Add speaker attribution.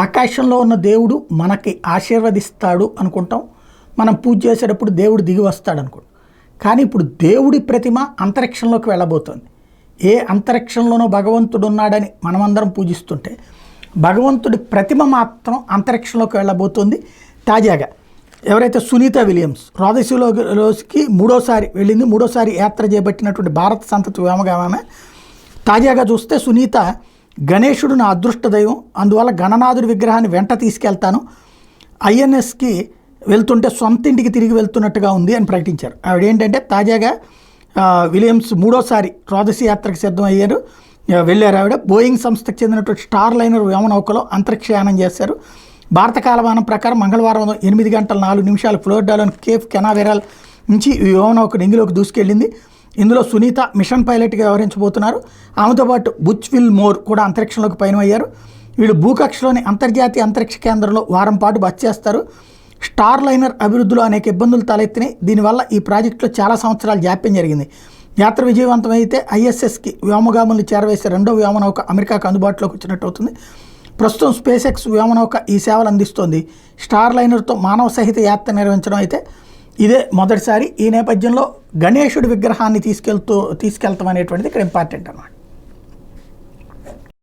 Speaker 1: ఆకాశంలో ఉన్న దేవుడు మనకి ఆశీర్వదిస్తాడు అనుకుంటాం. మనం పూజ చేసేటప్పుడు దేవుడు దిగి వస్తాడు అనుకుంటాం. కానీ ఇప్పుడు దేవుడి ప్రతిమ అంతరిక్షంలోకి వెళ్ళబోతోంది. ఏ అంతరిక్షంలోనో భగవంతుడు ఉన్నాడని మనమందరం పూజిస్తుంటే భగవంతుడి ప్రతిమ మాత్రం అంతరిక్షంలోకి వెళ్ళబోతోంది. తాజాగా ఎవరైతే సునీత విలియమ్స్ రోదసీలోకి మూడోసారి వెళ్ళింది, మూడోసారి యాత్ర చేపట్టినటువంటి భారత సంతతి వ్యోమగామే. తాజాగా చూస్తే సునీత గణేశుడు నా అదృష్ట దైవం, అందువల్ల గణనాథుడి విగ్రహాన్ని వెంట తీసుకెళ్తాను, ఐఎన్ఎస్కి వెళ్తుంటే సొంత ఇంటికి తిరిగి వెళ్తున్నట్టుగా ఉంది అని ప్రకటించారు. ఆవిడ ఏంటంటే తాజాగా విలియమ్స్ మూడోసారి రోదసీ యాత్రకు సిద్ధమయ్యారు, వెళ్ళారు. ఆవిడ బోయింగ్ సంస్థకు చెందినటువంటి స్టార్ లైనర్ వ్యోమనౌకలో అంతరిక్షయానం చేశారు. భారత కాలమానం ప్రకారం మంగళవారం 8 గంటల 4 నిమిషాలు ఫ్లోరిడాలోని కేప్ కెనావెరల్ నుంచి ఈ వ్యోమనౌక నింగిలోకి దూసుకెళ్ళింది. ఇందులో సునీత మిషన్ పైలట్గా వ్యవహరించబోతున్నారు. ఆమెతో పాటు బుచ్ విల్ మోర్ కూడా అంతరిక్షంలోకి పయనమయ్యారు. వీళ్ళు భూకక్షలోని అంతర్జాతీయ అంతరిక్ష కేంద్రంలో వారం పాటు బస చేస్తారు. స్టార్ లైనర్ అభివృద్ధిలో అనేక ఇబ్బందులు తలెత్తినాయి. దీనివల్ల ఈ ప్రాజెక్టులో చాలా సంవత్సరాల జాప్యం జరిగింది. యాత్ర విజయవంతమైతే ఐఎస్ఎస్కి వ్యోమగాములను చేరవేసే రెండో వ్యోమనౌక అమెరికాకు అందుబాటులోకి వచ్చినట్టు అవుతుంది. ప్రస్తుతం స్పేస్ ఎక్స్ వ్యోమనౌక ఈ సేవలు అందిస్తోంది. స్టార్ లైనర్తో మానవ సహిత యాత్ర నిర్వహించడం అయితే ఇదే మొదటిసారి. ఈ నేపథ్యంలో గణేశుడి విగ్రహాన్ని తీసుకెళ్తాం అనేటువంటిది ఇక్కడ ఇంపార్టెంట్ అన్నమాట.